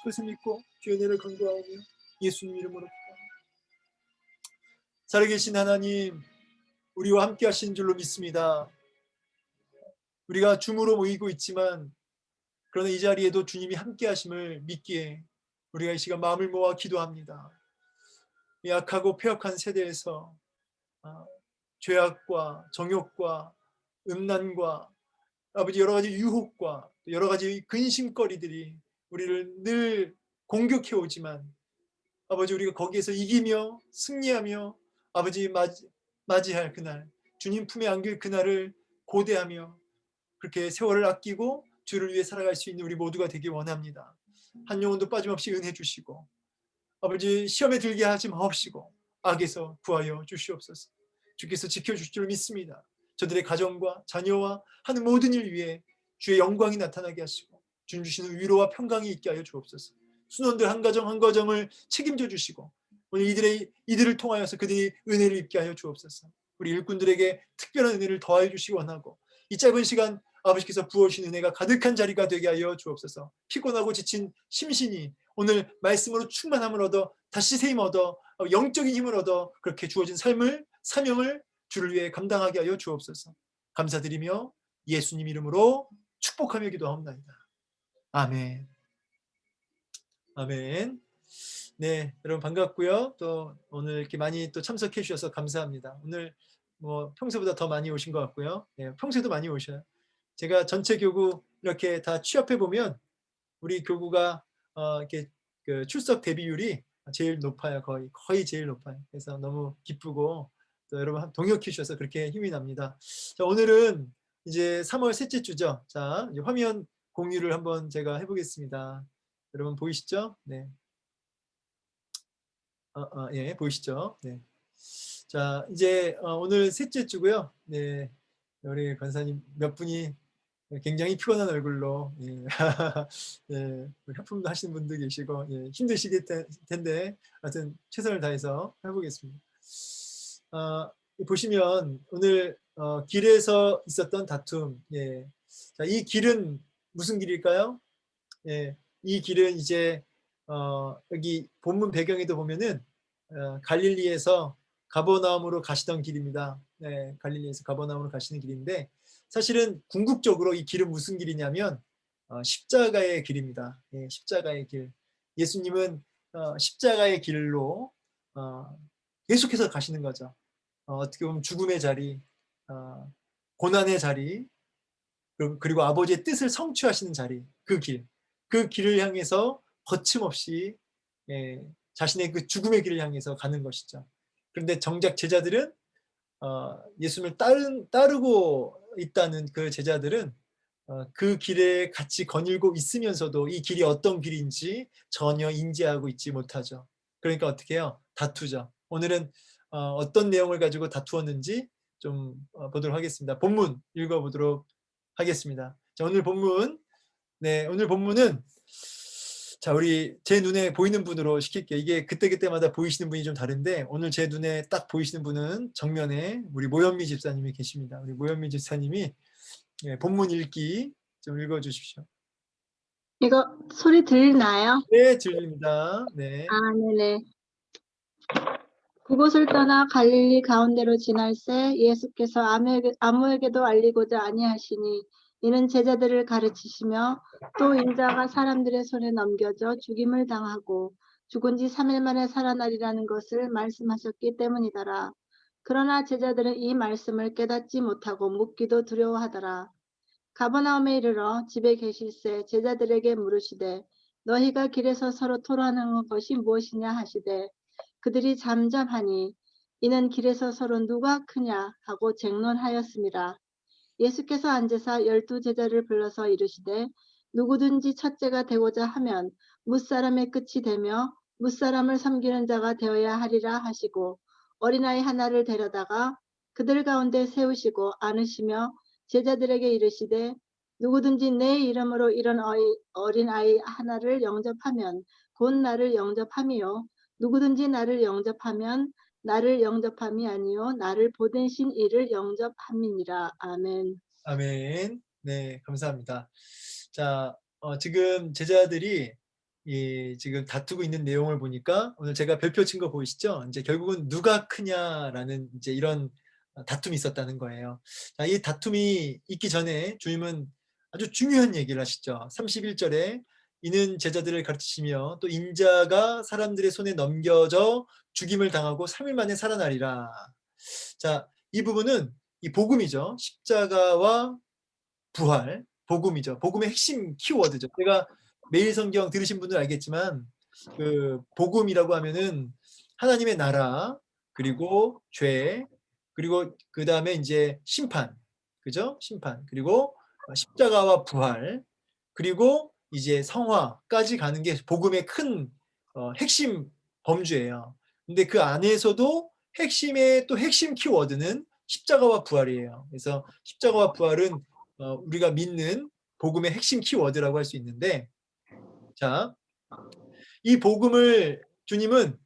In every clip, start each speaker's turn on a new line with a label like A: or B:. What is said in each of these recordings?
A: 것을 믿고 주의 은혜를 간구하오며 예수님 이름으로 기도합니다. 살아계신 하나님, 우리와 함께 하신 줄로 믿습니다. 우리가 줌으로 모이고 있지만 그러나 이 자리에도 주님이 함께 하심을 믿기에 우리가 이 시간 마음을 모아 기도합니다. 약하고 폐역한 세대에서 죄악과 정욕과 음란과 아버지 여러 가지 유혹과 여러 가지 근심거리들이 우리를 늘 공격해 오지만 아버지 우리가 거기에서 이기며 승리하며 아버지 맞이할 그날, 주님 품에 안길 그날을 고대하며 그렇게 세월을 아끼고 주를 위해 살아갈 수 있는 우리 모두가 되길 원합니다. 한 영혼도 빠짐없이 은혜 주시고 아버지 시험에 들게 하지 마옵시고 악에서 구하여 주시옵소서. 주께서 지켜주실 줄 믿습니다. 저들의 가정과 자녀와 하는 모든 일 위에 주의 영광이 나타나게 하시고 주님 주시는 위로와 평강이 있게 하여 주옵소서. 순원들 한 가정 한 가정을 책임져 주시고 오늘 이들을 통하여서 그들이 은혜를 입게 하여 주옵소서. 우리 일꾼들에게 특별한 은혜를 더하여 주시기 원하고 이 짧은 시간 아버지께서 부어주신 은혜가 가득한 자리가 되게 하여 주옵소서. 피곤하고 지친 심신이 오늘 말씀으로 충만함을 얻어 다시 새 힘 얻어 영적인 힘을 얻어 그렇게 주어진 삶을 사명을 주를 위해 감당하게 하여 주옵소서. 감사드리며 예수님 이름으로 축복하며 기도하옵나이다. 아멘. 아멘. 네, 여러분 반갑고요. 또 오늘 이렇게 많이 또 참석해 주셔서 감사합니다. 오늘 뭐 평소보다 더 많이 오신 것 같고요. 네, 평소에도 많이 오셔요. 제가 전체 교구 이렇게 다 취합해 보면 우리 교구가 이렇게 그 출석 대비율이 제일 높아요. 거의 제일 높아요. 그래서 너무 기쁘고 또 여러분 동역해 주셔서 그렇게 힘이 납니다. 자, 오늘은 이제 3월 셋째 주죠. 자, 이제 화면 공유를 한번 제가 해보겠습니다. 여러분 보이시죠? 네. 예, 보이시죠? 네. 자, 이제 오늘 셋째 주고요. 네, 우리 권사님 몇 분이 굉장히 피곤한 얼굴로 예. 예, 하품도 하시는 분도 계시고 예, 힘드시겠 텐데 하여튼 최선을 다해서 해보겠습니다. 보시면 오늘 길에서 있었던 다툼. 예. 자, 이 길은 무슨 길일까요? 예, 이 길은 이제 여기 본문 배경에도 보면은 갈릴리에서 가버나움으로 가시던 길입니다. 네, 갈릴리에서 가버나움으로 가시는 길인데 사실은 궁극적으로 이 길은 무슨 길이냐면 십자가의 길입니다. 예, 십자가의 길. 예수님은 십자가의 길로 계속해서 가시는 거죠. 어떻게 보면 죽음의 자리, 고난의 자리, 그리고 아버지의 뜻을 성취하시는 자리, 그 길. 그 길을 향해서 거침없이 예, 자신의 그 죽음의 길을 향해서 가는 것이죠. 그런데 정작 제자들은 예수님을 따르고 있다는 그 제자들은 그 길에 같이 거닐고 있으면서도 이 길이 어떤 길인지 전혀 인지하고 있지 못하죠. 그러니까 어떻게 해요? 다투죠. 오늘은 어떤 내용을 가지고 다투었는지 좀 보도록 하겠습니다. 본문 읽어보도록 하겠습니다. 자, 오늘 본문, 네, 오늘 본문은 자, 우리 제 눈에 보이는 분으로 시킬게요. 이게 그때그때마다 보이시는 분이 좀 다른데 오늘 제 눈에 딱 보이시는 분은 정면에 우리 모현미 집사님이 계십니다. 우리 모현미 집사님이 예, 본문 읽기 좀 읽어주십시오.
B: 이거 소리 들리나요?
A: 네, 들립니다. 네.
B: 네네. 그곳을 떠나 갈릴리 가운데로 지날새 예수께서 아무에게도 알리고자 아니하시니 이는 제자들을 가르치시며 또 인자가 사람들의 손에 넘겨져 죽임을 당하고 죽은 지 3일 만에 살아나리라는 것을 말씀하셨기 때문이더라. 그러나 제자들은 이 말씀을 깨닫지 못하고 묻기도 두려워하더라. 가버나움에 이르러 집에 계실새 제자들에게 물으시되 너희가 길에서 서로 토론하는 것이 무엇이냐 하시되 그들이 잠잠하니 이는 길에서 서로 누가 크냐 하고 쟁론하였습니다. 예수께서 앉으사 12 제자를 불러서 이르시되 누구든지 첫째가 되고자 하면 뭇사람의 끝이 되며 뭇사람을 섬기는 자가 되어야 하리라 하시고 어린아이 하나를 데려다가 그들 가운데 세우시고 안으시며 제자들에게 이르시되 누구든지 내 이름으로 이런 어린아이 하나를 영접하면 곧 나를 영접함이요 누구든지 나를 영접하면 나를 영접함이 아니요 나를 보내신 이를 영접함이니라. 아멘.
A: 아멘. 네, 감사합니다. 자, 지금 제자들이 지금 다투고 있는 내용을 보니까 오늘 제가 별표 친 거 보이시죠? 이제 결국은 누가 크냐라는 이제 이런 다툼이 있었다는 거예요. 자, 이 다툼이 있기 전에 주님은 아주 중요한 얘기를 하시죠. 31절에 이는 제자들을 가르치시며 또 인자가 사람들의 손에 넘겨져 죽임을 당하고 3일 만에 살아나리라. 자, 이 부분은 이 복음이죠. 십자가와 부활, 복음이죠. 복음의 핵심 키워드죠. 제가 매일 성경 들으신 분들 알겠지만 그 복음이라고 하면은 하나님의 나라, 그리고 죄, 그리고 그 다음에 이제 심판, 그죠? 심판, 그리고 십자가와 부활, 그리고 이제 성화까지 가는 게 복음의 큰 핵심 범주예요. 근데 그 안에서도 핵심의 또 핵심 키워드는 십자가와 부활이에요. 그래서 십자가와 부활은 우리가 믿는 복음의 핵심 키워드라고 할 수 있는데, 자, 이 복음을 주님은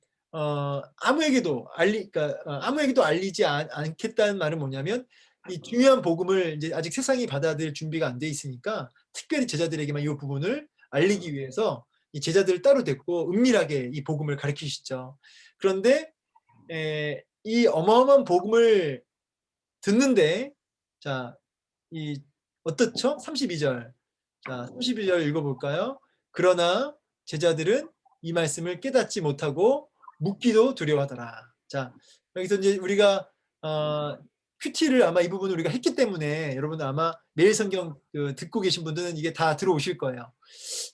A: 아무에게도 알리지 않겠다는 말은 뭐냐면 이 중요한 복음을 이제 아직 세상이 받아들일 준비가 안 돼 있으니까 특별히 제자들에게만 이 부분을 알리기 위해서 이 제자들을 따로 데리고 은밀하게 이 복음을 가르치시죠. 그런데 이 어마어마한 복음을 듣는데, 자, 이 어떻죠? 32절. 자, 32절 읽어볼까요? 그러나 제자들은 이 말씀을 깨닫지 못하고 묻기도 두려워하더라. 자, 여기서 이제 우리가 큐티를 아마 이 부분을 우리가 했기 때문에 여러분들 아마 매일 성경 듣고 계신 분들은 이게 다 들어오실 거예요.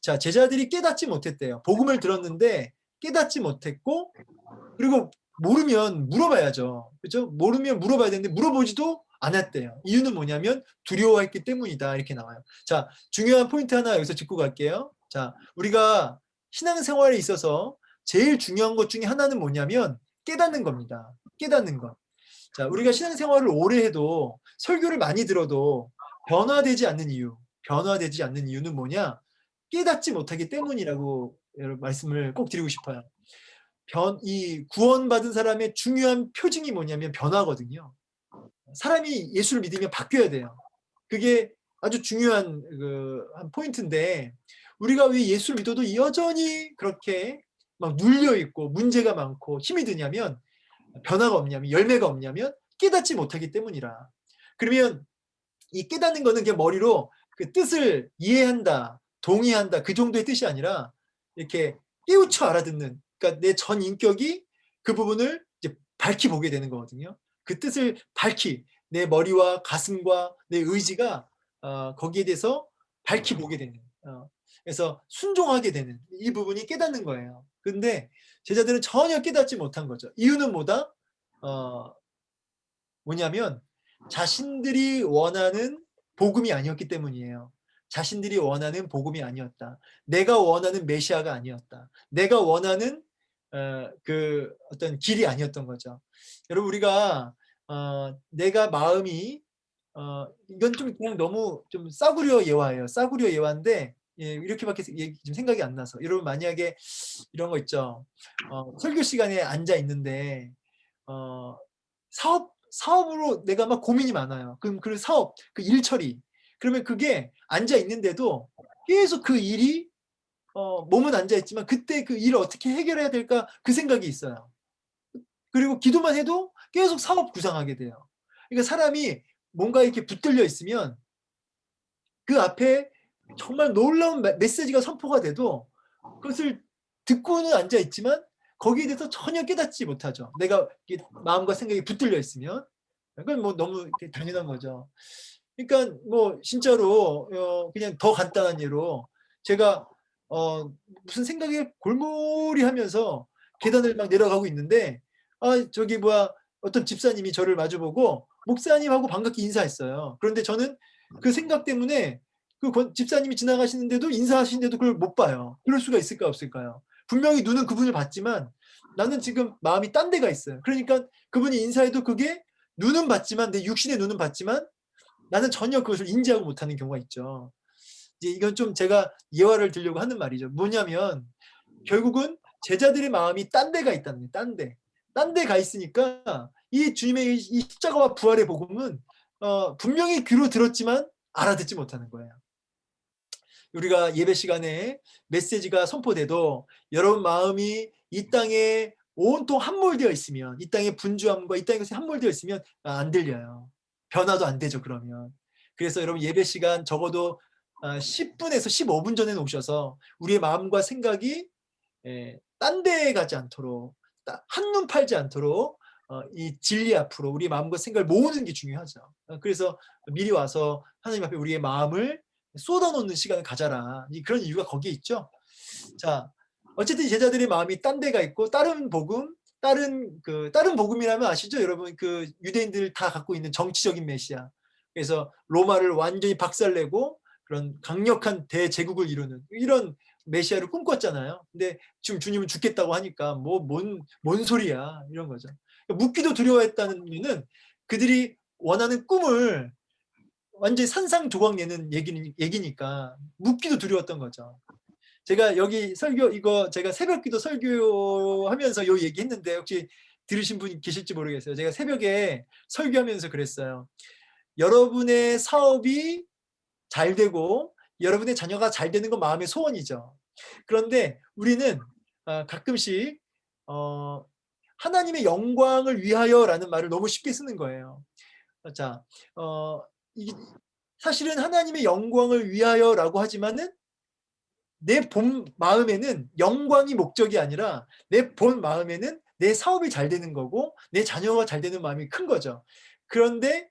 A: 자, 제자들이 깨닫지 못했대요. 복음을 들었는데 깨닫지 못했고, 그리고 모르면 물어봐야죠. 그렇죠? 모르면 물어봐야 되는데 물어보지도 않았대요. 이유는 뭐냐면 두려워했기 때문이다. 이렇게 나와요. 자, 중요한 포인트 하나 여기서 짚고 갈게요. 자, 우리가 신앙생활에 있어서 제일 중요한 것 중에 하나는 뭐냐면 깨닫는 겁니다. 깨닫는 것. 자, 우리가 신앙생활을 오래 해도 설교를 많이 들어도 변화되지 않는 이유는 뭐냐? 깨닫지 못하기 때문이라고 여러분 말씀을 꼭 드리고 싶어요. 이 구원받은 사람의 중요한 표징이 뭐냐면 변화거든요. 사람이 예수를 믿으면 바뀌어야 돼요. 그게 아주 중요한 한 포인트인데, 우리가 왜 예수를 믿어도 여전히 그렇게 막 눌려 있고 문제가 많고 힘이 드냐면, 변화가 없냐면, 열매가 없냐면 깨닫지 못하기 때문이라. 그러면 이 깨닫는 거는 그냥 머리로 그 뜻을 이해한다, 동의한다, 그 정도의 뜻이 아니라 이렇게 깨우쳐 알아듣는, 그러니까 내 전 인격이 그 부분을 이제 밝히 보게 되는 거거든요. 그 뜻을 밝히 내 머리와 가슴과 내 의지가 거기에 대해서 밝히 보게 되는, 그래서 순종하게 되는 이 부분이 깨닫는 거예요. 근데 제자들은 전혀 깨닫지 못한 거죠. 이유는 뭐냐면 자신들이 원하는 복음이 아니었기 때문이에요. 자신들이 원하는 복음이 아니었다. 내가 원하는 메시아가 아니었다. 내가 원하는 그 어떤 길이 아니었던 거죠. 여러분, 우리가 내가 마음이 이건 좀 그냥 너무 좀 싸구려 예화예요. 싸구려 예화인데, 예, 이렇게밖에 지금 생각이 안 나서. 여러분, 만약에 이런 거 있죠. 설교 시간에 앉아 있는데 사업으로 내가 막 고민이 많아요. 그럼 그 사업, 그 일 처리. 그러면 그게 앉아 있는데도 계속 그 일이 몸은 앉아 있지만 그때 그 일을 어떻게 해결해야 될까 그 생각이 있어요. 그리고 기도만 해도 계속 사업 구상하게 돼요. 그러니까 사람이 뭔가 이렇게 붙들려 있으면 그 앞에 정말 놀라운 메시지가 선포가 돼도 그것을 듣고는 앉아 있지만 거기에 대해서 전혀 깨닫지 못하죠. 내가 마음과 생각이 붙들려 있으면. 그건 뭐 너무 당연한 거죠. 그러니까 뭐 진짜로 그냥 더 간단한 예로 제가 무슨 생각에 골몰이 하면서 계단을 막 내려가고 있는데 저기 뭐야 어떤 집사님이 저를 마주보고 목사님하고 반갑게 인사했어요. 그런데 저는 그 생각 때문에 그 집사님이 지나가시는데도 인사하시는데도 그걸 못 봐요. 그럴 수가 있을까 없을까요? 분명히 눈은 그분을 봤지만 나는 지금 마음이 딴 데가 있어요. 그러니까 그분이 인사해도 그게 눈은 봤지만 내 육신의 눈은 봤지만 나는 전혀 그것을 인지하고 못하는 경우가 있죠. 이제 이건 좀 제가 예화를 들려고 하는 말이죠. 뭐냐면 결국은 제자들의 마음이 딴 데가 있다는 거예요. 딴 데 가 있으니까 이 주님의 이 십자가와 부활의 복음은 분명히 귀로 들었지만 알아듣지 못하는 거예요. 우리가 예배 시간에 메시지가 선포돼도 여러분 마음이 이 땅에 온통 함몰되어 있으면, 이 땅의 분주함과 이 땅의 것이 함몰되어 있으면 안 들려요. 변화도 안 되죠, 그러면. 그래서 여러분 예배 시간 적어도 10분에서 15분 전에 오셔서 우리의 마음과 생각이 딴 데에 가지 않도록, 한눈 팔지 않도록 이 진리 앞으로 우리 마음과 생각을 모으는 게 중요하죠. 그래서 미리 와서 하나님 앞에 우리의 마음을 쏟아놓는 시간을 가져라. 그런 이유가 거기에 있죠. 자, 어쨌든 제자들의 마음이 딴 데가 있고 다른 복음, 다른 복음이라면 아시죠, 여러분? 그 유대인들 다 갖고 있는 정치적인 메시아. 그래서 로마를 완전히 박살내고 그런 강력한 대제국을 이루는 이런 메시아를 꿈꿨잖아요. 근데 지금 주님은 죽겠다고 하니까 뭔 소리야 이런 거죠. 묻기도 두려워했다는 이유는 그들이 원하는 꿈을 완전히 산상조각내는 얘기니까 묻기도 두려웠던 거죠. 제가 여기 설교 이거 제가 새벽기도 설교하면서 요 얘기했는데 혹시 들으신 분 계실지 모르겠어요. 제가 새벽에 설교하면서 그랬어요. 여러분의 사업이 잘 되고 여러분의 자녀가 잘 되는 건 마음의 소원이죠. 그런데 우리는 가끔씩 하나님의 영광을 위하여라는 말을 너무 쉽게 쓰는 거예요. 자, 사실은 하나님의 영광을 위하여라고 하지만은 내 본 마음에는 영광이 목적이 아니라 내 본 마음에는 내 사업이 잘 되는 거고 내 자녀가 잘 되는 마음이 큰 거죠. 그런데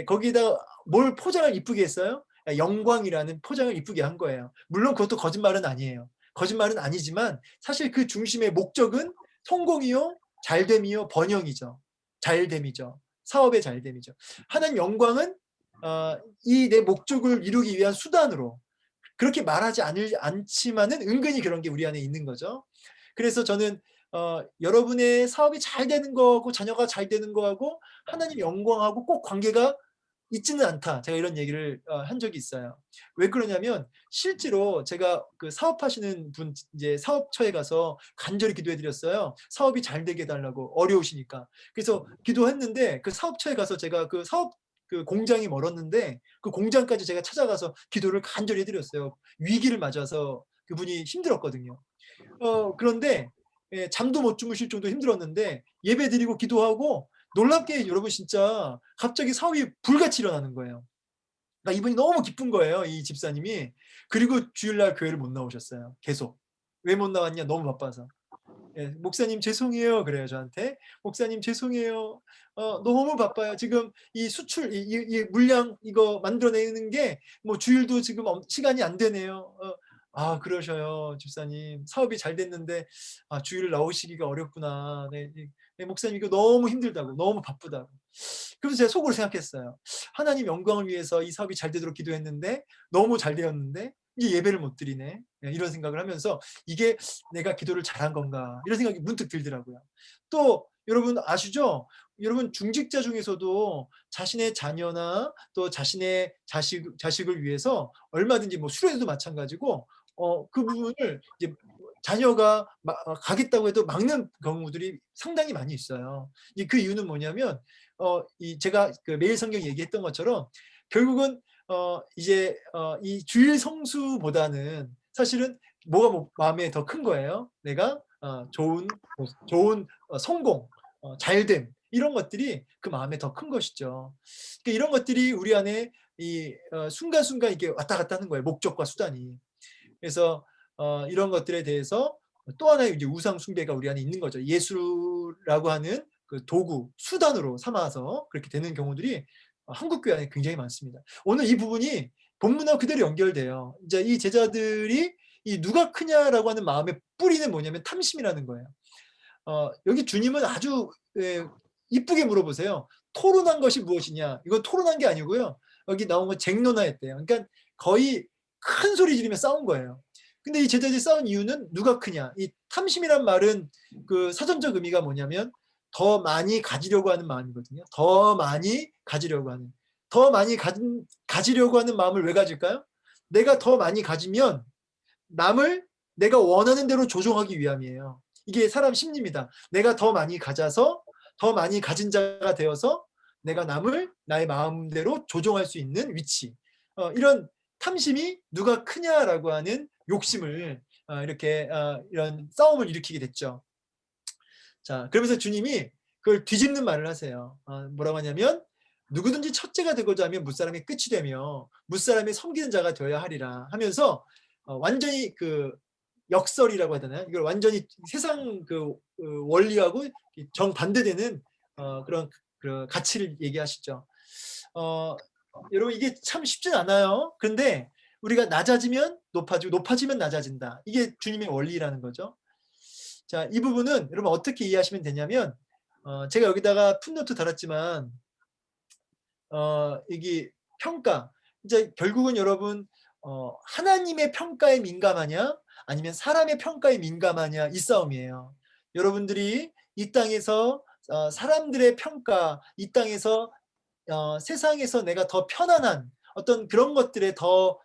A: 거기다 뭘 포장을 이쁘게 했어요? 영광이라는 포장을 이쁘게 한 거예요. 물론 그것도 거짓말은 아니에요. 거짓말은 아니지만 사실 그 중심의 목적은 성공이요, 잘됨이요, 번영이죠. 잘됨이죠. 사업의 잘됨이죠. 하나님 영광은 이 내 목적을 이루기 위한 수단으로 그렇게 말하지 않지만은 은근히 그런 게 우리 안에 있는 거죠. 그래서 저는 여러분의 사업이 잘 되는 거하고 자녀가 잘 되는 거하고 하나님 영광하고 꼭 관계가 있지는 않다. 제가 이런 얘기를 한 적이 있어요. 왜 그러냐면 실제로 제가 그 사업하시는 분 이제 사업처에 가서 간절히 기도해 드렸어요. 사업이 잘 되게 해달라고 어려우시니까. 그래서 기도했는데 그 사업처에 가서 제가 그 사업 그 공장이 멀었는데 그 공장까지 제가 찾아가서 기도를 간절히 해드렸어요. 위기를 맞아서 그분이 힘들었거든요. 그런데 잠도 못 주무실 정도 힘들었는데 예배 드리고 기도하고 놀랍게 여러분 진짜 갑자기 사업이 불같이 일어나는 거예요. 그러니까 이분이 너무 기쁜 거예요, 이 집사님이. 그리고 주일날 교회를 못 나오셨어요. 계속. 왜 못 나왔냐? 너무 바빠서. 목사님 죄송해요. 그래요, 저한테. 목사님 죄송해요. 너무 바빠요. 지금 이 수출, 이 물량 이거 만들어내는 게 뭐 주일도 지금 시간이 안 되네요. 그러셔요, 집사님. 사업이 잘 됐는데 주일 나오시기가 어렵구나. 네, 목사님 이거 너무 힘들다고, 너무 바쁘다고. 그래서 제가 속으로 생각했어요. 하나님 영광을 위해서 이 사업이 잘 되도록 기도했는데 너무 잘 되었는데 이제 예배를 못 드리네. 이런 생각을 하면서 이게 내가 기도를 잘한 건가 이런 생각이 문득 들더라고요. 또 여러분 아시죠? 여러분 중직자 중에서도 자신의 자녀나 또 자신의 자식을 위해서 얼마든지 뭐 수련회도 마찬가지고 그 부분을 이제 자녀가 가겠다고 해도 막는 경우들이 상당히 많이 있어요. 그 이유는 뭐냐면 제가 그 매일 성경 얘기했던 것처럼 결국은 이제 이 주일 성수보다는 사실은 뭐가 마음에 더 큰 거예요. 내가 좋은 성공, 잘됨 이런 것들이 그 마음에 더 큰 것이죠. 그러니까 이런 것들이 우리 안에 이 순간순간 이게 왔다 갔다 하는 거예요. 목적과 수단이. 그래서 이런 것들에 대해서 또 하나의 이제 우상 숭배가 우리 안에 있는 거죠. 예수라고 하는 그 도구, 수단으로 삼아서 그렇게 되는 경우들이 한국 교회 안에 굉장히 많습니다. 오늘 이 부분이 본문하고 그대로 연결돼요. 이제 이 제자들이 이 누가 크냐라고 하는 마음의 뿌리는 뭐냐면 탐심이라는 거예요. 여기 주님은 아주 이쁘게 물어보세요. 토론한 것이 무엇이냐? 이건 토론한 게 아니고요. 여기 나온 건 쟁론하였대요. 그러니까 거의 큰 소리 지르며 싸운 거예요. 근데 이 제자들이 싸운 이유는 누가 크냐? 이 탐심이란 말은 그 사전적 의미가 뭐냐면 더 많이 가지려고 하는 마음이거든요. 더 많이 가지려고 하는. 더 많이 가지려고 하는 마음을 왜 가질까요? 내가 더 많이 가지면 남을 내가 원하는 대로 조종하기 위함이에요. 이게 사람 심리입니다. 내가 더 많이 가져서 더 많이 가진 자가 되어서 내가 남을 나의 마음대로 조종할 수 있는 위치. 이런 탐심이 누가 크냐라고 하는 욕심을 이렇게 이런 싸움을 일으키게 됐죠. 자, 그러면서 주님이 그걸 뒤집는 말을 하세요. 뭐라고 하냐면 누구든지 첫째가 되고자 하면 무사람의 끝이 되며 무사람의 섬기는 자가 되어야 하리라 하면서 완전히 그 역설이라고 해야 되나요? 이걸 완전히 세상 그 원리하고 정반대되는 그런 그 가치를 얘기하시죠. 여러분 이게 참 쉽진 않아요. 그런데 우리가 낮아지면 높아지고 높아지면 낮아진다. 이게 주님의 원리라는 거죠. 자, 이 부분은 여러분 어떻게 이해하시면 되냐면 제가 여기다가 풋노트 달았지만 이게 평가 이제 결국은 여러분 하나님의 평가에 민감하냐 아니면 사람의 평가에 민감하냐 이 싸움이에요. 여러분들이 이 땅에서 사람들의 평가, 이 땅에서 세상에서 내가 더 편안한 어떤 그런 것들에 더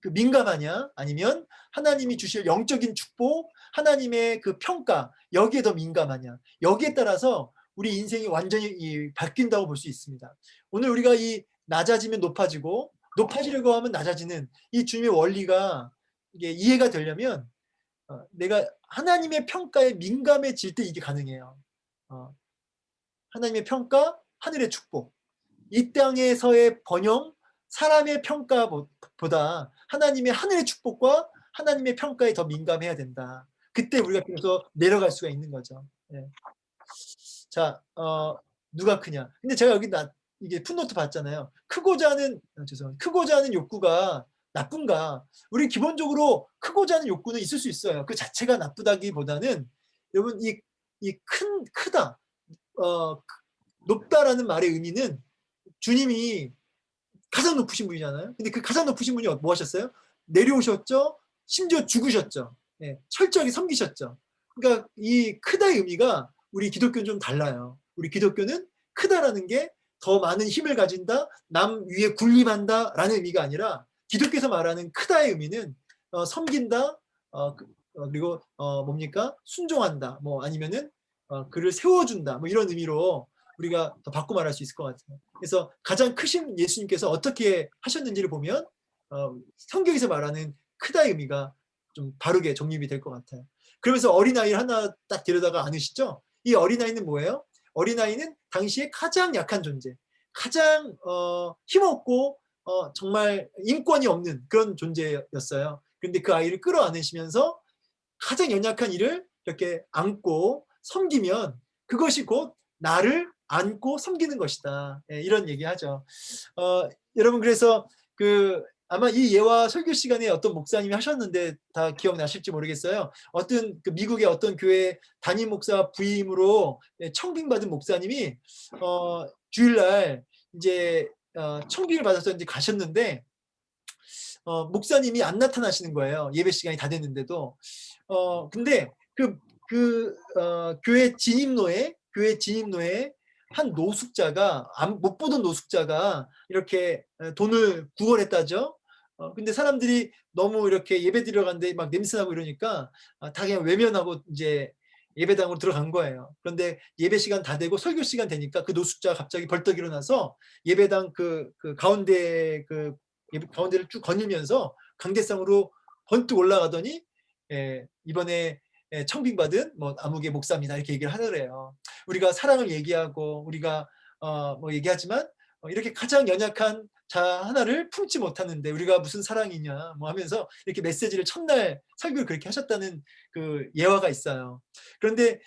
A: 그 민감하냐 아니면 하나님이 주실 영적인 축복, 하나님의 그 평가 여기에 더 민감하냐 여기에 따라서 우리 인생이 완전히 바뀐다고 볼 수 있습니다. 오늘 우리가 이 낮아지면 높아지고 높아지려고 하면 낮아지는 이 주님의 원리가 이게 이해가 되려면 내가 하나님의 평가에 민감해질 때 이게 가능해요. 하나님의 평가, 하늘의 축복. 이 땅에서의 번영, 사람의 평가보다 하나님의 하늘의 축복과 하나님의 평가에 더 민감해야 된다. 그때 우리가 비로소 내려갈 수가 있는 거죠. 예. 자, 누가 크냐? 근데 제가 여기 이게 풋노트 봤잖아요. 크고자 하는 욕구가 나쁜가? 우리 기본적으로 크고자 하는 욕구는 있을 수 있어요. 그 자체가 나쁘다기보다는 여러분 크다, 높다라는 말의 의미는 주님이 가장 높으신 분이잖아요. 근데 그 가장 높으신 분이 뭐 하셨어요? 내려오셨죠. 심지어 죽으셨죠. 예, 철저하게 섬기셨죠. 그러니까 이 크다의 의미가 우리 기독교는 좀 달라요. 우리 기독교는 크다라는 게 더 많은 힘을 가진다, 남 위에 군림한다라는 의미가 아니라 기독교에서 말하는 크다의 의미는 섬긴다, 그리고 뭡니까? 순종한다, 뭐 아니면은 그를 세워준다, 뭐 이런 의미로 우리가 더 바꿔 말할 수 있을 것 같아요. 그래서 가장 크신 예수님께서 어떻게 하셨는지를 보면 성경에서 말하는 크다의 의미가 좀 바르게 정립이 될 것 같아요. 그러면서 어린아이를 하나 딱 데려다가 안으시죠. 이 어린아이는 뭐예요? 어린아이는 당시에 가장 약한 존재, 가장 힘없고 정말 인권이 없는 그런 존재였어요. 그런데 그 아이를 끌어안으시면서 가장 연약한 이를 이렇게 안고 섬기면 그것이 곧 나를 안고 섬기는 것이다. 예, 이런 얘기하죠. 여러분 그래서 아마 이 예화 설교 시간에 어떤 목사님이 하셨는데 다 기억나실지 모르겠어요. 어떤 미국의 어떤 교회 담임 목사 부임으로 청빙받은 목사님이 주일날 이제 청빙을 받아서 이제 가셨는데 목사님이 안 나타나시는 거예요. 예배 시간이 다 됐는데도. 근데 교회 진입로에 한 노숙자가 못 보던 노숙자가 이렇게 돈을 구걸했다죠. 근데 사람들이 너무 이렇게 예배 드려가는데 막 냄새나고 이러니까 다 그냥 외면하고 이제 예배당으로 들어간 거예요. 그런데 예배 시간 다 되고 설교 시간 되니까 그 노숙자가 갑자기 벌떡 일어나서 예배당 가운데를 쭉 거닐면서 강대상으로 번뜩 올라가더니 이번에 청빙받은 뭐 아무개 목사입니다 이렇게 얘기를 하더래요. 우리가 사랑을 얘기하고 우리가 뭐 얘기하지만 이렇게 가장 연약한 자 하나를 품지 못하는데 우리가 무슨 사랑이냐 뭐 하면서 이렇게 메시지를 첫날 설교를 그렇게 하셨다는 그 예화가 있어요. 그런데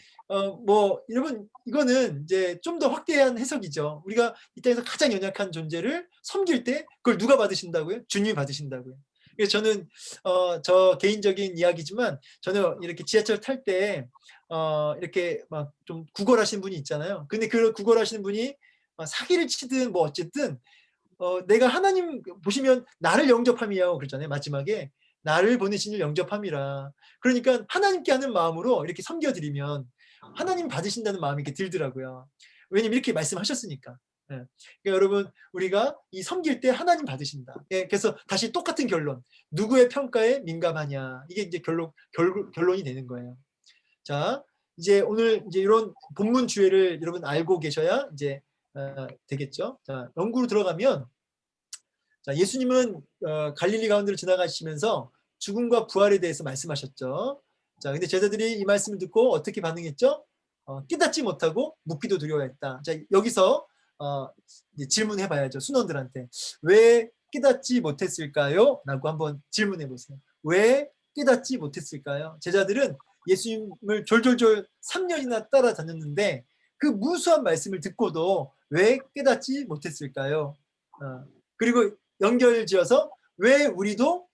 A: 뭐 여러분 이거는 이제 좀 더 확대한 해석이죠. 우리가 이 땅에서 가장 연약한 존재를 섬길 때 그걸 누가 받으신다고요? 주님이 받으신다고요. 그래서 저는 저 개인적인 이야기지만 저는 이렇게 지하철 탈 때 이렇게 막 좀 구걸하시는 분이 있잖아요. 근데 그 구걸하시는 분이 사기를 치든 뭐 어쨌든 내가 하나님 보시면 나를 영접함이라고 그랬잖아요. 마지막에 나를 보내신 일 영접함이라. 그러니까 하나님께 하는 마음으로 이렇게 섬겨드리면 하나님 받으신다는 마음이 이렇게 들더라고요. 왜냐면 이렇게 말씀하셨으니까. 예. 그러니까 여러분 우리가 이 섬길 때 하나님 받으신다. 예, 그래서 다시 똑같은 결론. 누구의 평가에 민감하냐. 이게 이제 결론이 되는 거예요. 자, 이제 오늘 이제 이런 본문 주제를 여러분 알고 계셔야 이제 되겠죠. 자, 연구로 들어가면 자, 예수님은 갈릴리 가운데로 지나가시면서 죽음과 부활에 대해서 말씀하셨죠. 자, 근데 제자들이 이 말씀을 듣고 어떻게 반응했죠? 깨닫지 못하고 묻기도 두려워했다. 자, 여기서 이제 질문해 봐야죠. 순원들한테. 왜 깨닫지 못했을까요? 라고 한번 질문해 보세요. 왜 깨닫지 못했을까요? 제자들은 예수님을 졸졸졸 3년이나 따라다녔는데 그 무수한 말씀을 듣고도 왜 깨닫지 못했을까요? 그리고 연결지어서 왜 우리도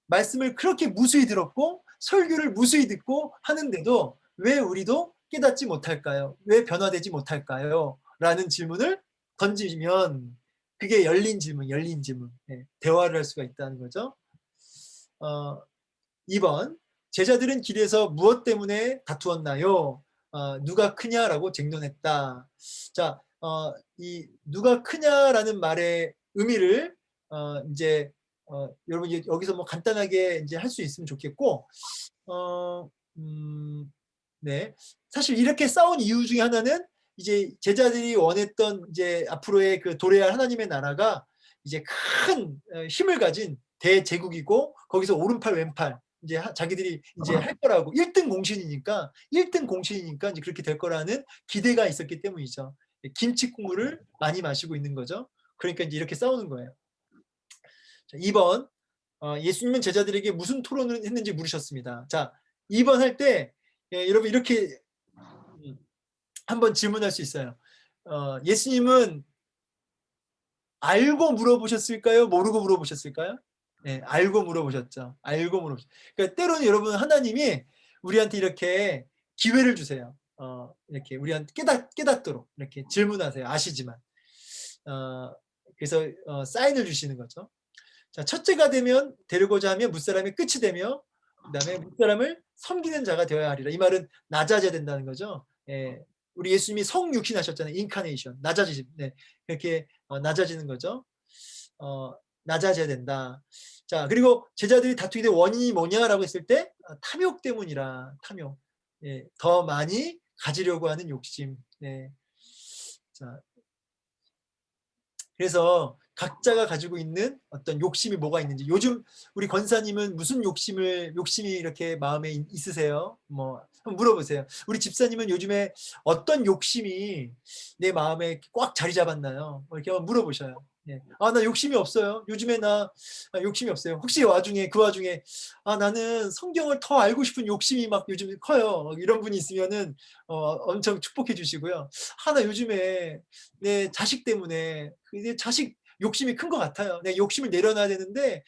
A: 말씀을 그렇게 무수히 들었고 설교를 무수히 듣고 하는데도 왜 우리도 깨닫지 못할까요? 왜 변화되지 못할까요? 라는 질문을 던지면 그게 열린 질문, 열린 질문. 네, 대화를 할 수가 있다는 거죠. 2번, 제자들은 길에서 무엇 때문에 다투었나요? 누가 크냐라고 쟁론했다. 자, 이 누가 크냐라는 말의 의미를 이제 여러분 여기서 뭐 간단하게 이제 할 수 있으면 좋겠고, 네, 사실 이렇게 싸운 이유 중에 하나는 이제 제자들이 원했던 이제 앞으로의 그 도래할 하나님의 나라가 이제 큰 힘을 가진 대제국이고 거기서 오른팔 왼팔 이제 자기들이 이제 할 거라고 1등 공신이니까 이제 그렇게 될 거라는 기대가 있었기 때문이죠. 김치 국물을 많이 마시고 있는 거죠. 그러니까 이제 이렇게 싸우는 거예요. 자, 2번, 예수님은 제자들에게 무슨 토론을 했는지 물으셨습니다. 자, 2번 할 때 여러분 이렇게 한번 질문할 수 있어요. 예수님은 알고 물어보셨을까요? 모르고 물어보셨을까요? 네, 알고 물어보셨죠. 알고 물어보셨죠. 그러니까 때로는 여러분 하나님이 우리한테 이렇게 기회를 주세요. 이렇게 우리한테 깨닫도록 이렇게 질문하세요. 아시지만. 그래서 사인을 주시는 거죠. 자, 첫째가 되면 되려고자 하면 무사람이 끝이 되며 그다음에 무사람을 섬기는 자가 되어야 하리라. 이 말은 낮아져야 된다는 거죠. 예, 우리 예수님이 성육신하셨잖아요. 인카네이션, 낮아지심. 네, 이렇게 낮아지는 거죠. 낮아져야 된다. 자, 그리고 제자들이 다투게 된 원인이 뭐냐라고 했을 때 탐욕 때문이라. 탐욕. 예, 더 많이 가지려고 하는 욕심. 네. 자, 그래서 각자가 가지고 있는 어떤 욕심이 뭐가 있는지, 요즘 우리 권사님은 무슨 욕심이 이렇게 마음에 있으세요? 뭐 한번 물어보세요. 우리 집사님은 요즘에 어떤 욕심이 내 마음에 꽉 자리 잡았나요? 뭐 이렇게 한번 물어보셔요. 예. 나 욕심이 없어요. 요즘에 나 욕심이 없어요. 혹시 그 와중에 나는 성경을 더 알고 싶은 욕심이 막 요즘 커요. 이런 분이 있으면은 엄청 축복해 주시고요. 나 요즘에 내 자식 때문에 내 자식 욕심이 큰 것 같아요. 내 욕심을 내려놔야 되는데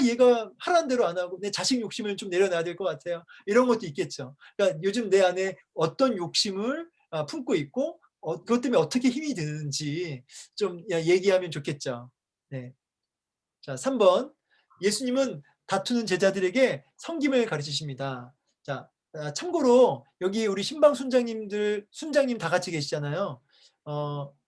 A: 얘가 하라는 대로 안 하고 내 자식 욕심을 좀 내려놔야 될 것 같아요. 이런 것도 있겠죠. 그러니까 요즘 내 안에 어떤 욕심을 품고 있고 그것 때문에 어떻게 힘이 드는지 좀 얘기하면 좋겠죠. 네. 자, 3번. 예수님은 다투는 제자들에게 섬김을 가르치십니다. 자, 참고로 여기 우리 신방 순장님 다 같이 계시잖아요.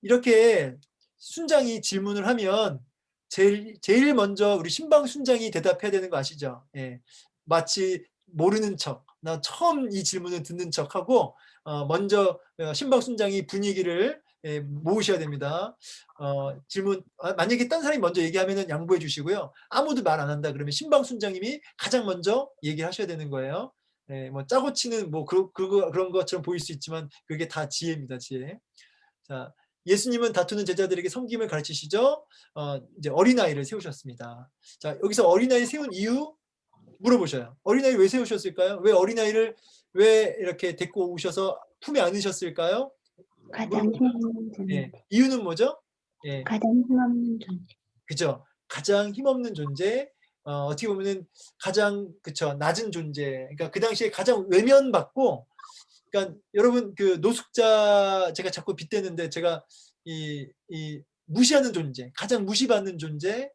A: 이렇게 순장이 질문을 하면 제일 먼저 우리 신방 순장이 대답해야 되는 거 아시죠? 예. 마치 모르는 척, 나 처음 이 질문을 듣는 척하고 먼저 신방 순장이 분위기를 모으셔야 됩니다. 질문 만약에 딴 사람이 먼저 얘기하면 양보해 주시고요. 아무도 말 안 한다 그러면 신방 순장님이 가장 먼저 얘기하셔야 되는 거예요. 뭐 짜고 치는 뭐 그런 것처럼 보일 수 있지만 그게 다 지혜입니다. 지혜. 자, 예수님은 다투는 제자들에게 섬김을 가르치시죠. 이제 어린아이를 세우셨습니다. 자, 여기서 어린아이 세운 이유 물어보셔요. 어린아이 왜 세우셨을까요? 왜 이렇게 데리고 오셔서 품에 안으셨을까요?
B: 가장 힘없는
A: 예,
B: 존재.
A: 이유는 뭐죠? 예,
B: 가장 힘없는 존재.
A: 그죠. 가장 힘없는 존재, 어떻게 보면은 가장 그쵸 낮은 존재. 그러니까 그 당시에 가장 외면받고, 그러니까 여러분 그 노숙자 제가 자꾸 빗대는데 제가 이 무시하는 존재, 가장 무시받는 존재,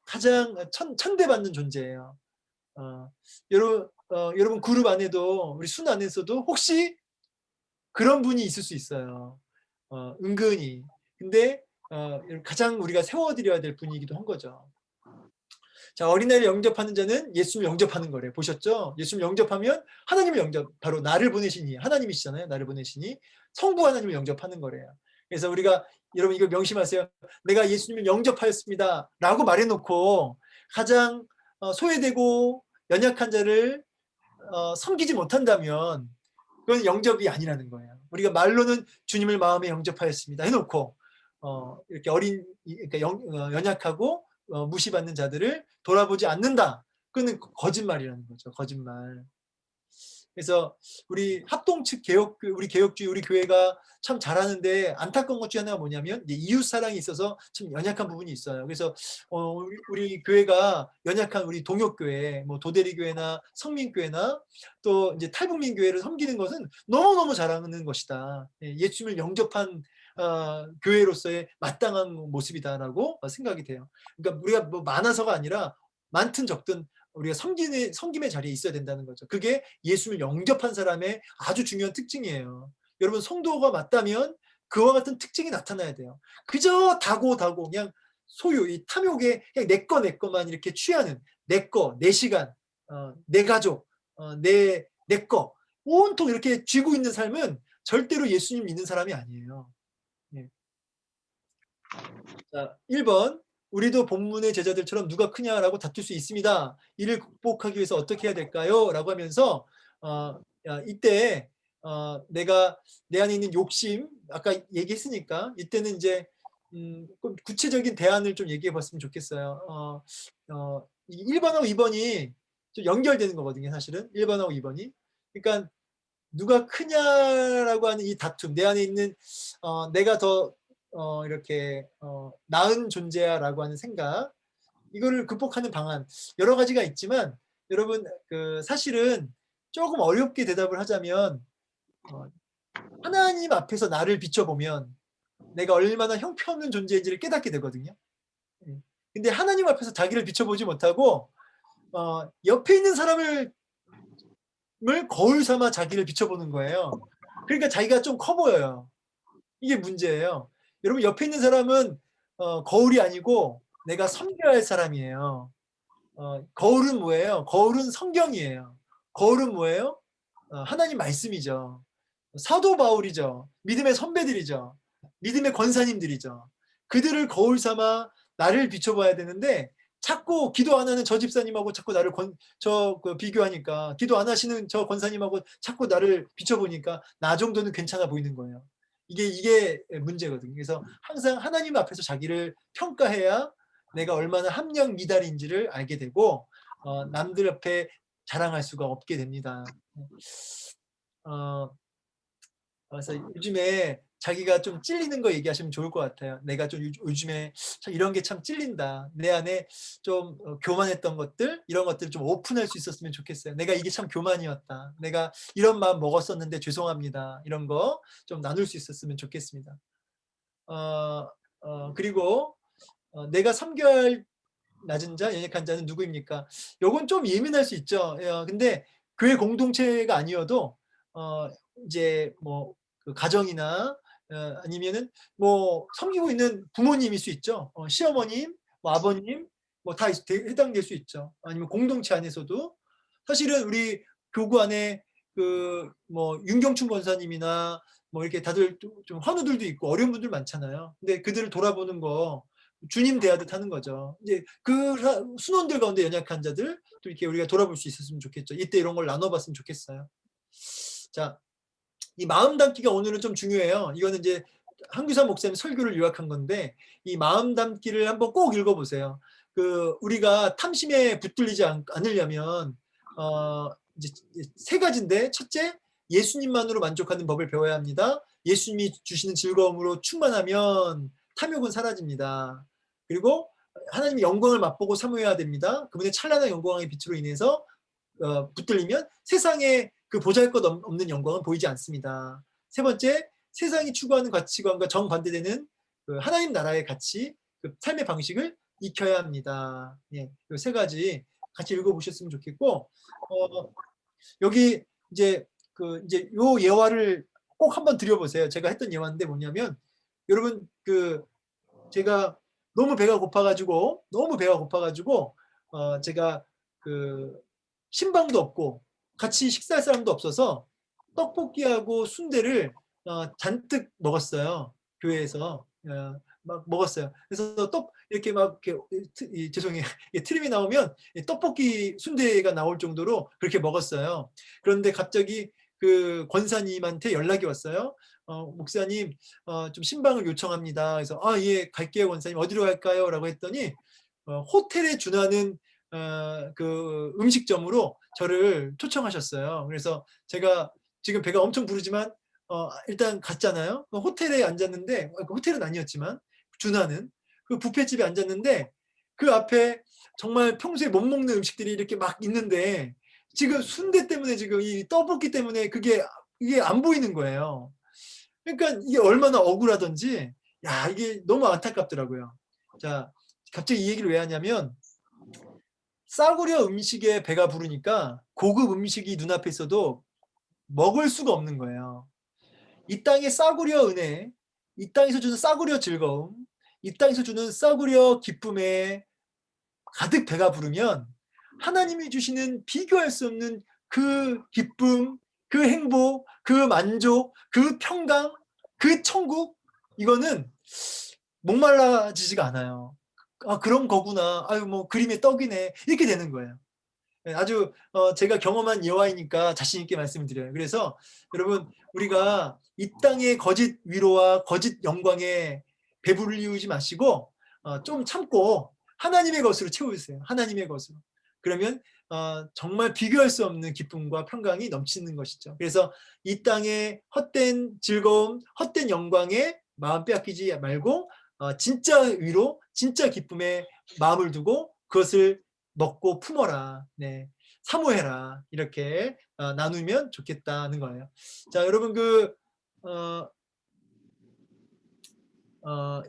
A: 가장 천대받는 존재예요. 여러분 그룹 안에도 우리 순 안에서도 혹시 그런 분이 있을 수 있어요. 은근히. 근데 가장 우리가 세워드려야 될 분이기도 한 거죠. 자, 어린아이를 영접하는 자는 예수님을 영접하는 거래. 보셨죠? 예수님을 영접하면 하나님을 바로 나를 보내시니 하나님이시잖아요. 나를 보내시니 성부 하나님을 영접하는 거래요. 그래서 우리가 여러분 이거 명심하세요. 내가 예수님을 영접하였습니다 라고 말해놓고 가장 소외되고 연약한 자를 섬기지 못한다면 그건 영접이 아니라는 거예요. 우리가 말로는 주님을 마음에 영접하였습니다 해놓고 이렇게 그러니까 연약하고 무시받는 자들을 돌아보지 않는다. 그건 거짓말이라는 거죠. 거짓말. 그래서 우리 합동 측 우리 개혁주의 우리 교회가 참 잘하는데 안타까운 것 중에 하나가 뭐냐면 이웃 사랑이 있어서 좀 연약한 부분이 있어요. 그래서 우리 교회가 연약한 우리 동역교회, 뭐 도대리교회나 성민교회나 또 이제 탈북민 교회를 섬기는 것은 너무너무 잘하는 것이다. 예수님을 영접한 교회로서의 마땅한 모습이다라고 생각이 돼요. 그러니까 우리가 뭐 많아서가 아니라 많든 적든 우리가 섬김의 자리에 있어야 된다는 거죠. 그게 예수를 영접한 사람의 아주 중요한 특징이에요. 여러분 성도가 맞다면 그와 같은 특징이 나타나야 돼요. 그저 다고 그냥 소유, 이 탐욕에 그냥 내 거만 이렇게 취하는 내 거, 내 시간, 내 가족, 내 거 온통 이렇게 쥐고 있는 삶은 절대로 예수님 믿는 사람이 아니에요. 예. 자, 1번. 우리도 본문의 제자들처럼 누가 크냐라고 다툴 수 있습니다. 이를 극복하기 위해서 어떻게 해야 될까요? 라고 하면서 이때 내가 내 안에 있는 욕심 아까 얘기했으니까 이때는 이제 구체적인 대안을 좀 얘기해 봤으면 좋겠어요. 1번하고 2번이 좀 연결되는 거거든요. 사실은 1번하고 2번이. 그러니까 누가 크냐라고 하는 이 다툼, 내 안에 있는 내가 더 이렇게 나은 존재야라고 하는 생각, 이거를 극복하는 방안 여러 가지가 있지만 여러분 사실은 조금 어렵게 대답을 하자면 하나님 앞에서 나를 비춰보면 내가 얼마나 형편없는 존재인지를 깨닫게 되거든요. 근데 하나님 앞에서 자기를 비춰보지 못하고 옆에 있는 사람을 거울 삼아 자기를 비춰보는 거예요. 그러니까 자기가 좀 커 보여요. 이게 문제예요. 여러분 옆에 있는 사람은 거울이 아니고 내가 섬겨야 할 사람이에요. 거울은 뭐예요? 거울은 성경이에요. 거울은 뭐예요? 하나님 말씀이죠. 사도 바울이죠. 믿음의 선배들이죠. 믿음의 권사님들이죠. 그들을 거울 삼아 나를 비춰봐야 되는데 자꾸 기도 안 하는 저 집사님하고 자꾸 나를 비교하니까 기도 안 하시는 저 권사님하고 자꾸 나를 비춰보니까 나 정도는 괜찮아 보이는 거예요. 이게 문제거든요. 그래서 항상 하나님 앞에서 자기를 평가해야 내가 얼마나 함량 미달인지를 알게 되고 남들 앞에 자랑할 수가 없게 됩니다. 그래서 요즘에 자기가 좀 찔리는 거 얘기하시면 좋을 것 같아요. 내가 좀 요즘에 이런 게 참 찔린다. 내 안에 좀 교만했던 것들, 이런 것들을 좀 오픈할 수 있었으면 좋겠어요. 내가 이게 참 교만이었다. 내가 이런 마음 먹었었는데 죄송합니다. 이런 거 좀 나눌 수 있었으면 좋겠습니다. 그리고 내가 섬겨야 할 낮은 자, 연약한 자는 누구입니까? 요건 좀 예민할 수 있죠. 근데 교회 공동체가 아니어도 이제 뭐 그 가정이나 아니면은 뭐 섬기고 있는 부모님일 수 있죠. 시어머님, 뭐 아버님, 뭐 다 해당될 수 있죠. 아니면 공동체 안에서도 사실은 우리 교구 안에 그 뭐 윤경춘 권사님이나 뭐 이렇게 다들 좀 환우들도 있고 어려운 분들 많잖아요. 근데 그들을 돌아보는 거 주님 대하듯 하는 거죠. 이제 그 순원들 가운데 연약한 자들 또 이렇게 우리가 돌아볼 수 있었으면 좋겠죠. 이때 이런 걸 나눠봤으면 좋겠어요. 자, 이 마음 담기가 오늘은 좀 중요해요. 이거는 이제 한규삼 목사님 설교를 요약한 건데 이 마음 담기를 한번 꼭 읽어보세요. 우리가 탐심에 붙들리지 않으려면 이제 세 가지인데 첫째, 예수님만으로 만족하는 법을 배워야 합니다. 예수님이 주시는 즐거움으로 충만하면 탐욕은 사라집니다. 그리고 하나님의 영광을 맛보고 사모해야 됩니다. 그분의 찬란한 영광의 빛으로 인해서 붙들리면 세상에 그 보잘것없는 영광은 보이지 않습니다. 세 번째, 세상이 추구하는 가치관과 정반대되는 하나님 나라의 가치, 그 삶의 방식을 익혀야 합니다. 예, 세 가지 같이 읽어보셨으면 좋겠고 여기 이제 이제 요 예화를 꼭 한번 드려보세요. 제가 했던 예화인데 뭐냐면 여러분 제가 너무 배가 고파가지고 제가 신방도 없고 같이 식사할 사람도 없어서 떡볶이하고 순대를 잔뜩 먹었어요. 교회에서. 막 먹었어요. 그래서 떡 이렇게 막 이렇게 죄송해요. 트림이 나오면 떡볶이 순대가 나올 정도로 그렇게 먹었어요. 그런데 갑자기 그 권사님한테 연락이 왔어요. 목사님, 좀 신방을 요청합니다. 그래서 예, 갈게요, 권사님. 어디로 갈까요?라고 했더니 호텔에 준하는 그 음식점으로 저를 초청하셨어요. 그래서 제가 지금 배가 엄청 부르지만 일단 갔잖아요. 호텔에 앉았는데, 호텔은 아니었지만 준하는 그 뷔페집에 앉았는데, 그 앞에 정말 평소에 못 먹는 음식들이 이렇게 막 있는데 지금 순대 때문에, 지금 이 떡볶이 때문에 이게 안 보이는 거예요. 그러니까 이게 얼마나 억울하던지, 이게 너무 안타깝더라고요. 자, 갑자기 이 얘기를 왜 하냐면, 싸구려 음식에 배가 부르니까 고급 음식이 눈앞에 있어도 먹을 수가 없는 거예요. 이 땅의 싸구려 은혜, 이 땅에서 주는 싸구려 즐거움, 이 땅에서 주는 싸구려 기쁨에 가득 배가 부르면 하나님이 주시는 비교할 수 없는 그 기쁨, 그 행복, 그 만족, 그 평강, 그 천국, 이거는 목말라지지가 않아요. 그런 거구나. 아유, 뭐 그림의 떡이네. 이렇게 되는 거예요. 아주 제가 경험한 예화이니까 자신 있게 말씀을 드려요. 그래서 여러분, 우리가 이 땅의 거짓 위로와 거짓 영광에 배부르지 마시고 좀 참고 하나님의 것으로 채워주세요. 하나님의 것으로. 그러면 정말 비교할 수 없는 기쁨과 평강이 넘치는 것이죠. 그래서 이 땅의 헛된 즐거움, 헛된 영광에 마음 빼앗기지 말고 진짜 위로, 진짜 기쁨에 마음을 두고 그것을 먹고 품어라. 네. 사모해라. 이렇게 나누면 좋겠다는 거예요. 자, 여러분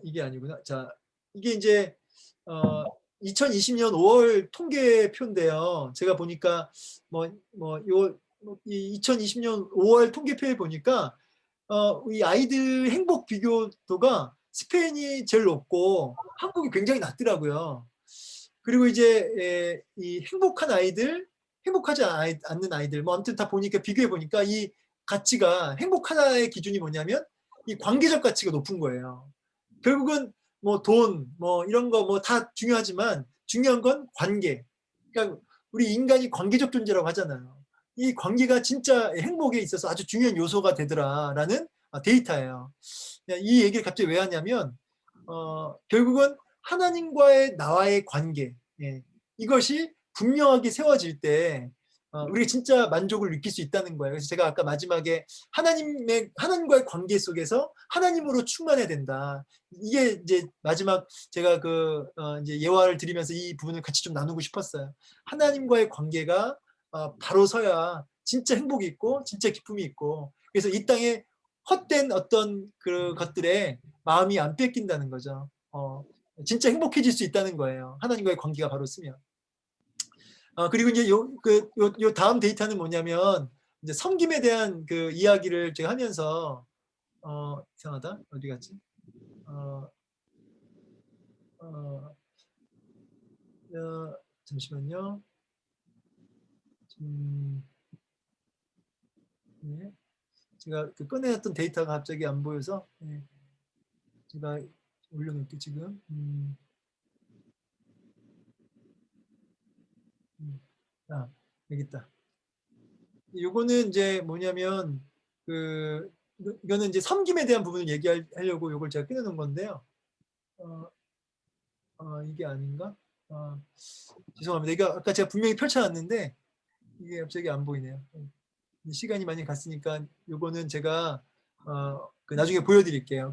A: 이게 아니구나. 자, 이게 이제 2020년 5월 통계표인데요. 제가 보니까 이 2020년 5월 통계표에 보니까 이 아이들 행복 비교도가 스페인이 제일 높고 한국이 굉장히 낮더라고요. 그리고 이제 이 행복한 아이들, 행복하지 않는 아이들, 뭐 아무튼 다 보니까 비교해 보니까 이 가치가, 행복하다의 기준이 뭐냐면 이 관계적 가치가 높은 거예요. 결국은 뭐 돈, 뭐 이런 거 뭐 다 중요하지만 중요한 건 관계. 그러니까 우리 인간이 관계적 존재라고 하잖아요. 이 관계가 진짜 행복에 있어서 아주 중요한 요소가 되더라라는 데이터예요. 이 얘기를 갑자기 왜 하냐면 결국은 하나님과의 나와의 관계, 이것이 분명하게 세워질 때 우리가 진짜 만족을 느낄 수 있다는 거예요. 그래서 제가 아까 마지막에 하나님과의 관계 속에서 하나님으로 충만해야 된다. 이게 이제 마지막 제가 이제 예화를 드리면서 이 부분을 같이 좀 나누고 싶었어요. 하나님과의 관계가 바로 서야 진짜 행복이 있고 진짜 기쁨이 있고, 그래서 이 땅에 헛된 어떤 그 것들에 마음이 안 뺏긴다는 거죠. 진짜 행복해질 수 있다는 거예요. 하나님과의 관계가 바로 쓰면. 그리고 이제 요 다음 데이터는 뭐냐면, 이제 섬김에 대한 그 이야기를 제가 하면서 이상하다. 어디 갔지? 잠시만요. 네. 제가 꺼내놨던 데이터가 갑자기 안 보여서 제가 올려놓을게 지금. 여기 있다. 요거는 이제 뭐냐면 이거는 이제 섬김에 대한 부분을 얘기하려고 요걸 제가 꺼내놓은 건데요. 이게 아닌가? 죄송합니다. 이거 아까 제가 분명히 펼쳐놨는데 이게 갑자기 안 보이네요. 시간이 많이 갔으니까 요거는 제가 나중에 보여드릴게요.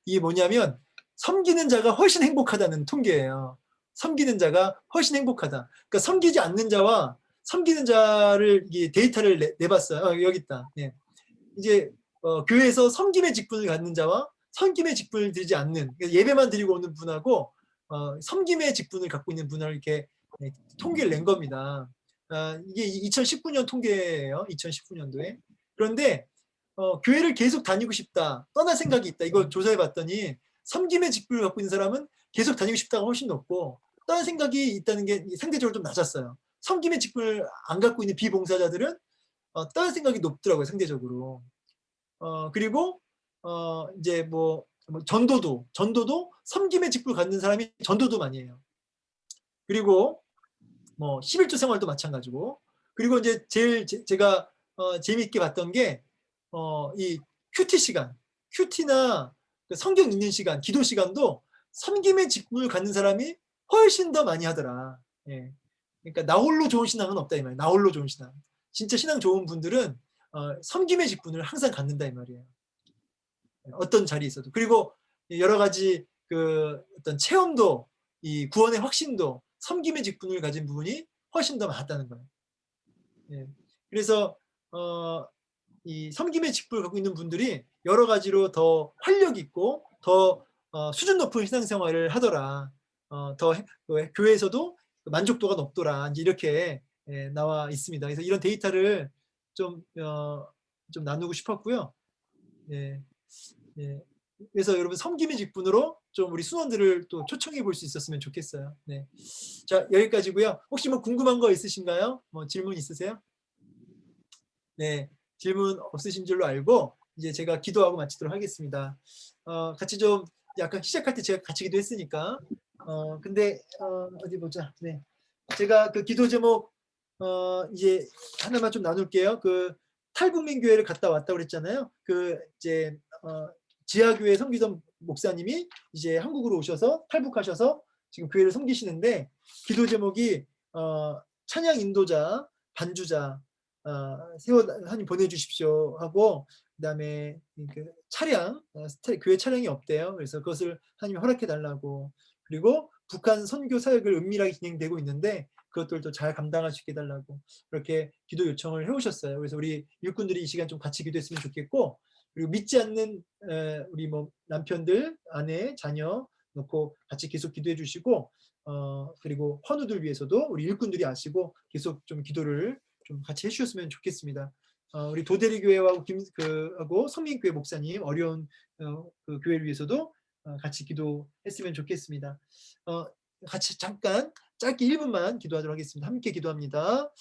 A: 이게 뭐냐면 섬기는 자가 훨씬 행복하다는 통계예요. 섬기는 자가 훨씬 행복하다. 그러니까 섬기지 않는 자와 섬기는 자를 데이터를 내봤어요. 여기 있다. 예. 이제 교회에서 섬김의 직분을 갖는 자와 섬김의 직분을 드리지 않는, 그러니까 예배만 드리고 오는 분하고 섬김의 직분을 갖고 있는 분을 이렇게 통계를 낸 겁니다. 이게 2019년 통계예요. 2019년도에. 그런데 교회를 계속 다니고 싶다, 떠날 생각이 있다, 이걸 조사해 봤더니 섬김의 직분을 갖고 있는 사람은 계속 다니고 싶다가 훨씬 높고, 떠날 생각이 있다는 게 상대적으로 좀 낮았어요. 섬김의 직분을 안 갖고 있는 비봉사자들은 떠날 생각이 높더라고요, 상대적으로. 그리고 이제 뭐 뭐 전도도 섬김의 직분을 갖는 사람이 전도도 많이 해요. 그리고 뭐 11조 생활도 마찬가지고, 그리고 이제 제일 제가 재미있게 봤던 게 이 큐티 시간, 큐티나 그 성경 읽는 시간, 기도 시간도 섬김의 직분을 갖는 사람이 훨씬 더 많이 하더라. 예. 그러니까 나 홀로 좋은 신앙은 없다 이 말이에요. 나 홀로 좋은 신앙. 진짜 신앙 좋은 분들은 섬김의 직분을 항상 갖는다 이 말이에요. 어떤 자리에 있어도. 그리고 여러 가지 그 어떤 체험도, 이 구원의 확신도 섬김의 직분을 가진 부분이 훨씬 더 많다는 거예요. 예. 그래서 이 섬김의 직분을 갖고 있는 분들이 여러 가지로 더 활력 있고 더 수준 높은 신앙생활을 하더라. 더 교회에서도 만족도가 높더라. 이제 이렇게 나와 있습니다. 그래서 이런 데이터를 좀 나누고 싶었고요. 예. 예. 그래서 여러분 섬김의 직분으로 좀 우리 수원들을 또 초청해 볼 수 있었으면 좋겠어요. 네. 자, 여기까지고요. 혹시 뭐 궁금한 거 있으신가요? 뭐 질문 있으세요? 네, 질문 없으신 줄로 알고 이제 제가 기도하고 마치도록 하겠습니다. 같이 좀 약간 시작할 때 제가 같이 기도했으니까 근데 어디 보자. 네, 제가 그 기도 제목 이제 하나만 좀 나눌게요. 그 탈북민 교회를 갔다 왔다고 그랬잖아요. 그 이제 지하교회 섬기던 목사님이 이제 한국으로 오셔서 탈북하셔서 지금 교회를 섬기시는데, 기도 제목이 찬양 인도자, 반주자 세워 하나님 보내주십시오 하고, 그다음에 그 차량 교회 차량이 없대요. 그래서 그것을 하나님이 허락해 달라고, 그리고 북한 선교 사역을 은밀하게 진행되고 있는데 그것들도 잘 감당할 수 있게 해달라고 그렇게 기도 요청을 해오셨어요. 그래서 우리 일꾼들이 이 시간 좀 같이 기도했으면 좋겠고, 그리고 믿지 않는 우리 뭐 남편들, 아내, 자녀 놓고 같이 계속 기도해 주시고, 그리고 헌우들 위해서도 우리 일꾼들이 아시고 계속 좀 기도를 좀 같이 해주셨으면 좋겠습니다. 우리 도대리 교회와 하고 성민교회 목사님 어려운 그 교회를 위해서도 같이 기도했으면 좋겠습니다. 같이 잠깐 짧게 1분만 기도하도록 하겠습니다. 함께 기도합니다.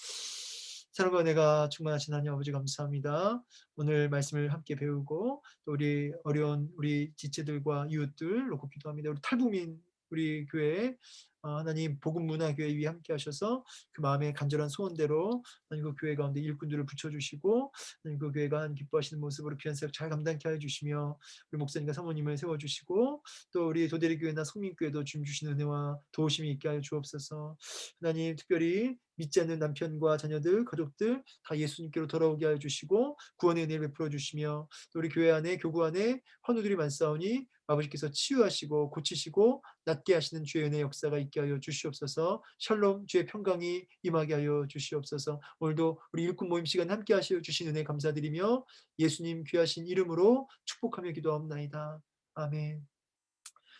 A: 사랑과 은혜가 충만하신 하나님 아버지 감사합니다. 오늘 말씀을 함께 배우고 또 우리 어려운 우리 지체들과 이웃들 놓고 기도합니다. 우리 탈북민 우리 교회 하나님 복음문화교회 위에 함께 하셔서 그 마음의 간절한 소원대로 하나님 그 교회 가운데 일꾼들을 붙여주시고 하나님 그 교회가 기뻐하시는 모습으로 귀한 사역 잘 감당케 해주시며 우리 목사님과 사모님을 세워주시고 또 우리 도대리 교회나 성민교회도 주님 주신 은혜와 도우심이 있게 하여 주옵소서. 하나님 특별히 믿지 않는 남편과 자녀들, 가족들 다 예수님께로 돌아오게 하여 주시고 구원의 은혜를 베풀어 주시며 또 우리 교회 안에 교구 안에 환우들이 많사오니 아버지께서 치유하시고 고치시고 낫게 하시는 주의 은혜 역사가 있게 하여 주시옵소서. 샬롬 주의 평강이 임하게 하여 주시옵소서. 오늘도 우리 일꾼 모임 시간 함께 하시어 주신 은혜 감사드리며 예수님 귀하신 이름으로 축복하며 기도하옵나이다. 아멘.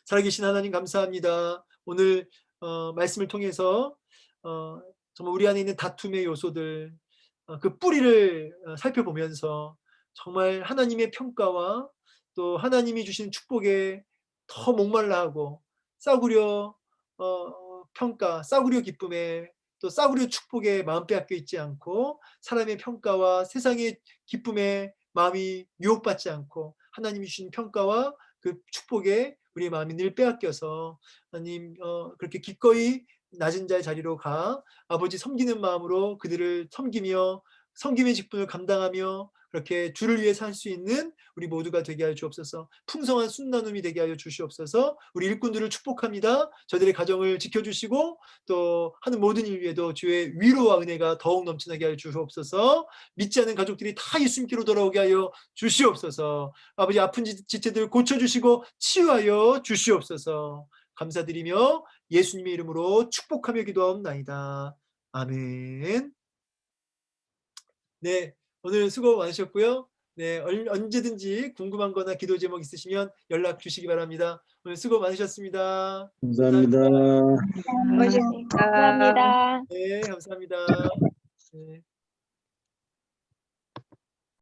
A: 살아계신 하나님 감사합니다. 오늘 말씀을 통해서 정말 우리 안에 있는 다툼의 요소들 그 뿌리를 살펴보면서 정말 하나님의 평가와 또 하나님이 주신 축복에 더 목말라하고 싸구려 평가, 싸구려 기쁨에 또 싸구려 축복에 마음 빼앗겨 있지 않고 사람의 평가와 세상의 기쁨에 마음이 유혹받지 않고 하나님이 주신 평가와 그 축복에 우리의 마음이 늘 빼앗겨서 하나님 그렇게 기꺼이 낮은 자의 자리로 가 아버지 섬기는 마음으로 그들을 섬기며 섬김의 직분을 감당하며 그렇게 주를 위해 살 수 있는 우리 모두가 되게 하여 주옵소서. 풍성한 순나눔이 되게 하여 주시옵소서. 우리 일꾼들을 축복합니다. 저들의 가정을 지켜주시고 또 하는 모든 일 위에도 주의 위로와 은혜가 더욱 넘쳐나게 하여 주옵소서. 믿지 않는 가족들이 다 예수님께로 돌아오게 하여 주시옵소서. 아버지 아픈 지체들 고쳐주시고 치유하여 주시옵소서. 감사드리며 예수님의 이름으로 축복하며 기도하옵나이다. 아멘. 네, 오늘 수고 많으셨고요. 네, 언제든지 궁금한 거나 기도 제목 있으시면 연락 주시기 바랍니다. 오늘 수고 많으셨습니다.
C: 감사합니다.
B: 감사합니다.
D: 감사합니다.
A: 네, 감사합니다. 네.